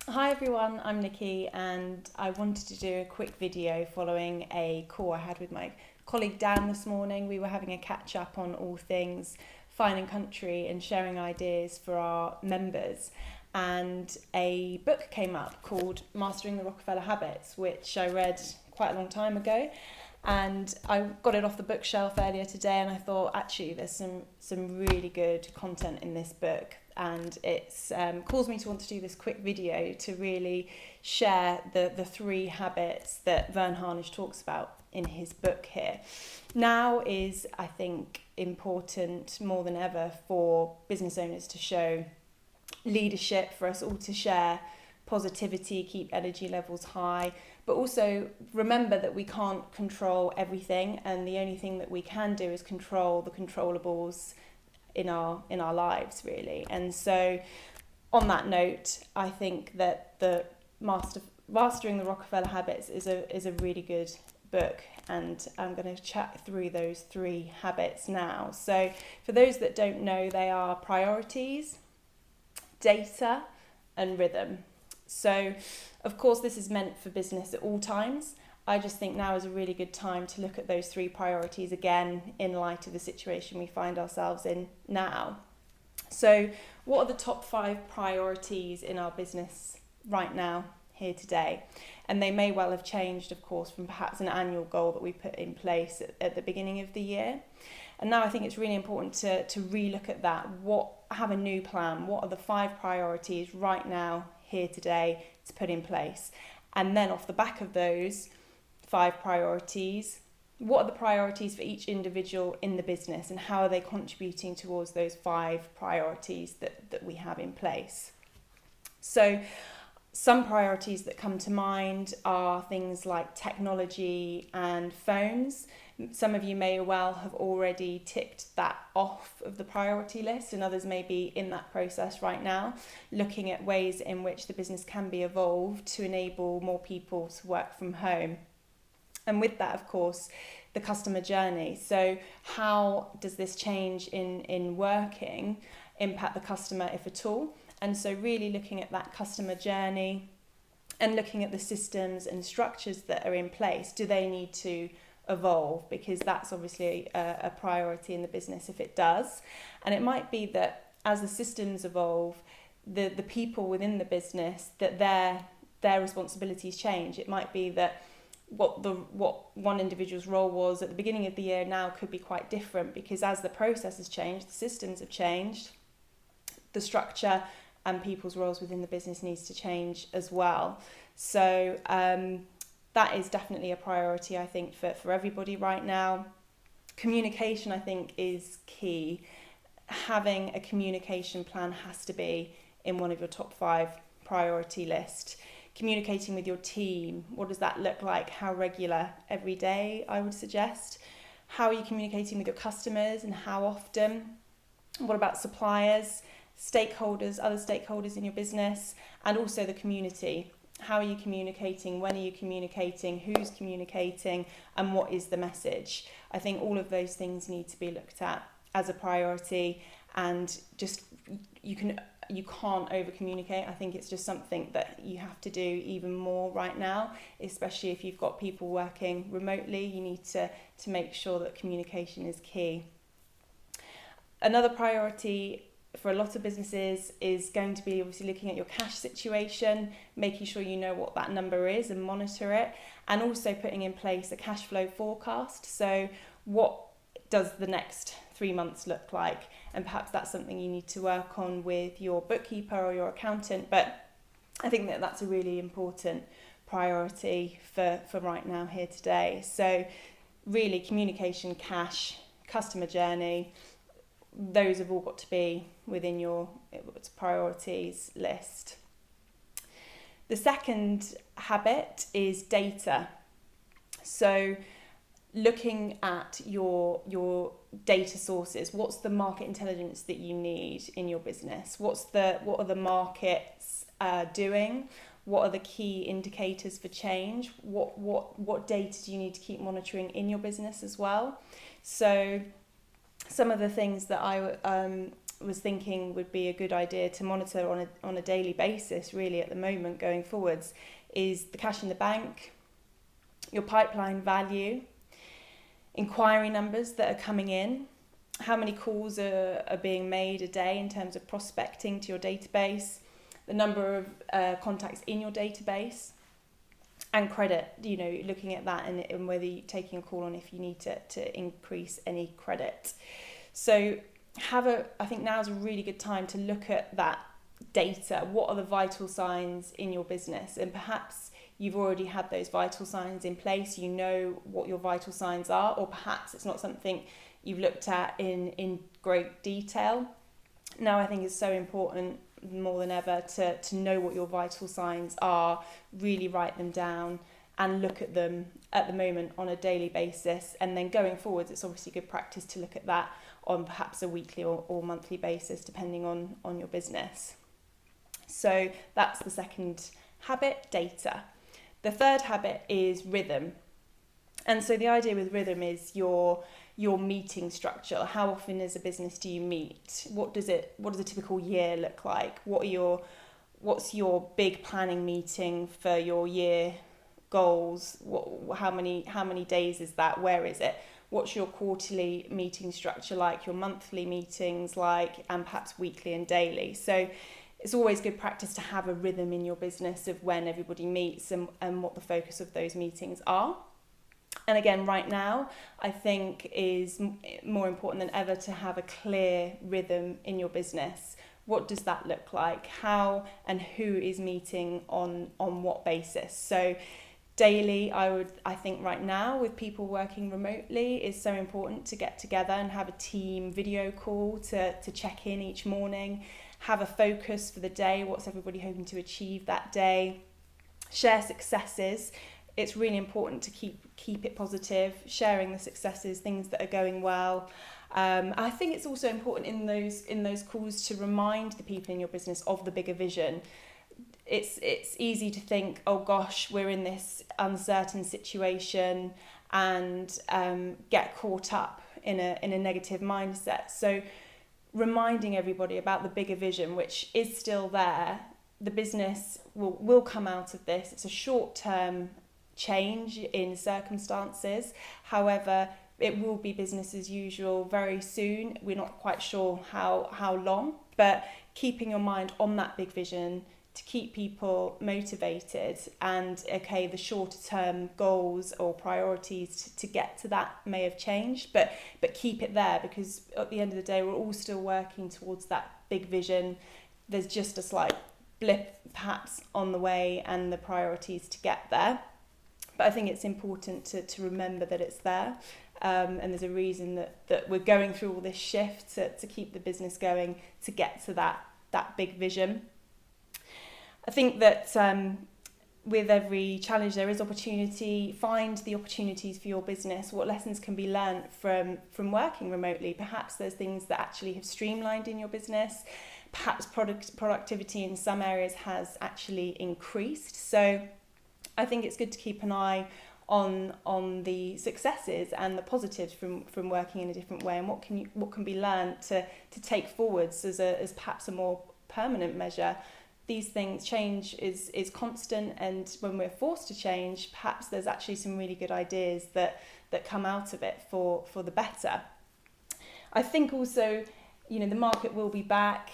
Hi everyone, I'm Nikki and I wanted to do a quick video following a call I had with my colleague Dan this morning. We were having a catch up on all things fine and country and sharing ideas for our members. And a book came up called Mastering the Rockefeller Habits, which I read quite a long time ago. And I got it off the bookshelf earlier today and I thought actually there's some really good content in this book, and it's caused me to want to do this quick video to really share the three habits that Verne Harnish talks about in his book here. Now is, I think, important more than ever for business owners to show leadership, for us all to share positivity, keep energy levels high, but also remember that we can't control everything, and the only thing that we can do is control the controllables in our lives, really. And so on that note, I think that the Mastering the Rockefeller Habits is a really good book, and I'm going to chat through those three habits now. So for those that don't know, they are priorities, data, and rhythm. So of course this is meant for business at all times. I just think now is a really good time to look at those three priorities again in light of the situation we find ourselves in now. So what are the top 5 priorities in our business right now, here today? And they may well have changed, of course, from perhaps an annual goal that we put in place at the beginning of the year. And now I think it's really important to relook at that. Have a new plan. What are the 5 priorities right now, here today, to put in place? And then off the back of those 5 priorities, what are the priorities for each individual in the business, and how are they contributing towards those 5 priorities that we have in place? So some priorities that come to mind are things like technology and phones. Some of you may well have already ticked that off of the priority list, and others may be in that process right now, looking at ways in which the business can be evolved to enable more people to work from home. And with that, of course, the customer journey. So how does this change in working impact the customer, if at all? And so really looking at that customer journey and looking at the systems and structures that are in place. Do they need to evolve? Because that's obviously a priority in the business if it does. And it might be that as the systems evolve, the people within the business, that their responsibilities change. It might be that what one individual's role was at the beginning of the year now could be quite different, because as the process has changed, the systems have changed, the structure and people's roles within the business needs to change as well. So that is definitely a priority, I think, for everybody right now. Communication, I think, is key. Having a communication plan has to be in one of your top 5 priority list. Communicating with your team, what does that look like? How regular? Every day, I would suggest. How are you communicating with your customers and how often? What about suppliers, stakeholders, other stakeholders in your business, and also the community? How are you communicating? When are you communicating? Who's communicating? And what is the message? I think all of those things need to be looked at as a priority, and just you can't over communicate. I think it's just something that you have to do even more right now, especially if you've got people working remotely. You need to make sure that communication is key. Another priority for a lot of businesses is going to be obviously looking at your cash situation, making sure you know what that number is and monitor it, and also putting in place a cash flow forecast. So what does the next 3 months look like? And perhaps that's something you need to work on with your bookkeeper or your accountant, but I think that that's a really important priority for right now, here today. So really communication, cash, customer journey, those have all got to be within your priorities list. The second habit is data. So looking at your data sources, what's the market intelligence that you need in your business? What are the markets doing? What are the key indicators for change? What data do you need to keep monitoring in your business as well? So some of the things that I was thinking would be a good idea to monitor on a daily basis, really, at the moment going forwards, is the cash in the bank, your pipeline value, inquiry numbers that are coming in, how many calls are being made a day in terms of prospecting to your database, the number of contacts in your database, and credit, looking at that and whether you're taking a call on if you need to increase any credit. So I think now is a really good time to look at that data. What are the vital signs in your business? And perhaps you've already had those vital signs in place, you know what your vital signs are, or perhaps it's not something you've looked at in great detail. Now I think it's so important more than ever to know what your vital signs are, really write them down and look at them at the moment on a daily basis. And then going forwards, it's obviously good practice to look at that on perhaps a weekly or monthly basis, depending on your business. So that's the second habit, data. The third habit is rhythm. And so the idea with rhythm is your meeting structure. How often as a business do you meet? What does a typical year look like? What's your big planning meeting for your year goals? How many days is that? Where is it? What's your quarterly meeting structure like? Your monthly meetings like? And perhaps weekly and daily. So it's always good practice to have a rhythm in your business of when everybody meets and what the focus of those meetings are. And again, right now, I think is more important than ever to have a clear rhythm in your business. What does that look like? How and who is meeting on what basis? So daily, I think right now with people working remotely is so important to get together and have a team video call to check in each morning, have a focus for the day, what's everybody hoping to achieve that day, share successes. It's really important to keep it positive, sharing the successes, things that are going well. I think it's also important in those calls to remind the people in your business of the bigger vision. It's easy to think, oh gosh, we're in this uncertain situation, and get caught up in a negative mindset. So reminding everybody about the bigger vision, which is still there. The business will come out of this. It's a short-term change in circumstances. However, it will be business as usual very soon. We're not quite sure how long, but keeping your mind on that big vision to keep people motivated, and the shorter term goals or priorities to get to that may have changed, but keep it there, because at the end of the day we're all still working towards that big vision. There's just a slight blip perhaps on the way and the priorities to get there. But I think it's important to remember that it's there, and there's a reason that we're going through all this shift to keep the business going, to get to that big vision. I think that with every challenge there is opportunity. Find the opportunities for your business. What lessons can be learnt from working remotely? Perhaps there's things that actually have streamlined in your business. Perhaps productivity in some areas has actually increased. So I think it's good to keep an eye on the successes and the positives from working in a different way, and what can be learned to take forwards as perhaps a more permanent measure. These things, change is constant, and when we're forced to change, perhaps there's actually some really good ideas that come out of it for the better. I think also, the market will be back.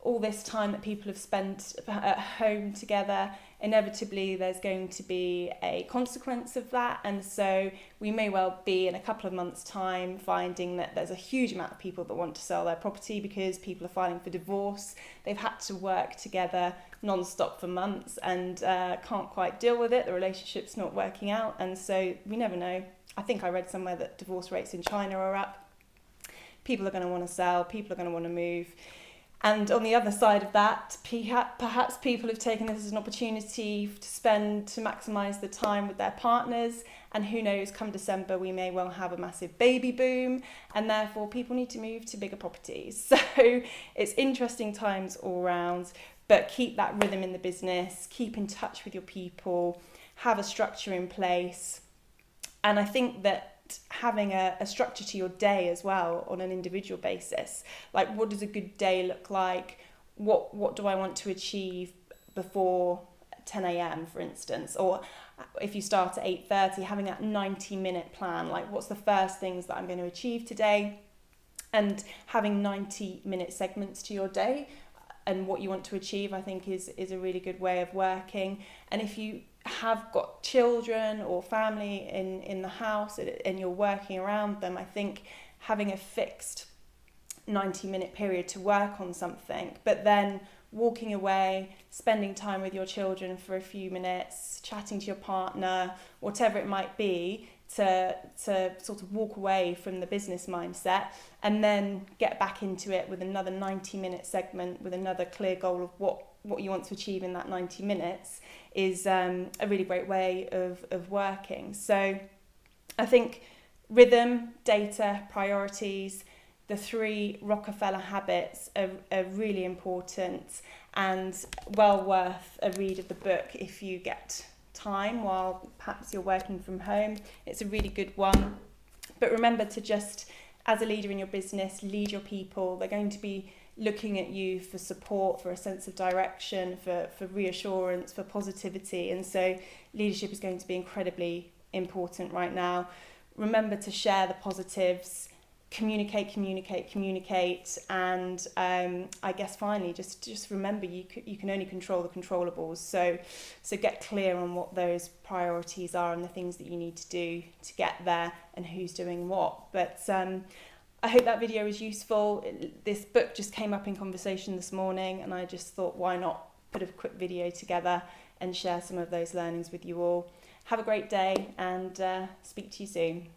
All this time that people have spent at home together, inevitably there's going to be a consequence of that, and so we may well be in a couple of months' time finding that there's a huge amount of people that want to sell their property because people are filing for divorce. They've had to work together non-stop for months and can't quite deal with it. The relationship's not working out, and so we never know. I think I read somewhere that divorce rates in China are up. People are going to want to sell, people are going to want to move. And on the other side of that, perhaps people have taken this as an opportunity to maximise the time with their partners, and who knows, come December we may well have a massive baby boom, and therefore people need to move to bigger properties. So it's interesting times all round, but keep that rhythm in the business, keep in touch with your people, have a structure in place. And I think that having a structure to your day as well on an individual basis. Like, what does a good day look like? What do I want to achieve before 10 a.m, for instance? Or if you start at 8:30, having that 90-minute plan, like what's the first things that I'm going to achieve today? And having 90-minute segments to your day and what you want to achieve, I think is a really good way of working. And if you have got children or family in the house and you're working around them, I think having a fixed 90-minute period to work on something, but then walking away, spending time with your children for a few minutes, chatting to your partner, whatever it might be, to sort of walk away from the business mindset and then get back into it with another 90-minute segment with another clear goal of what you want to achieve in that 90 minutes is a really great way of working. So I think rhythm, data, priorities, the 3 Rockefeller habits are really important and well worth a read of the book if you get time while perhaps you're working from home. It's a really good one. But remember to just, as a leader in your business, lead your people. They're going to be looking at you for support, for a sense of direction, for reassurance, for positivity. And so leadership is going to be incredibly important right now. Remember to share the positives, communicate, and I guess finally just remember you can only control the controllables. So get clear on what those priorities are and the things that you need to do to get there and who's doing what. But I hope that video was useful. This book just came up in conversation this morning and I just thought, why not put a quick video together and share some of those learnings with you all. Have a great day and speak to you soon.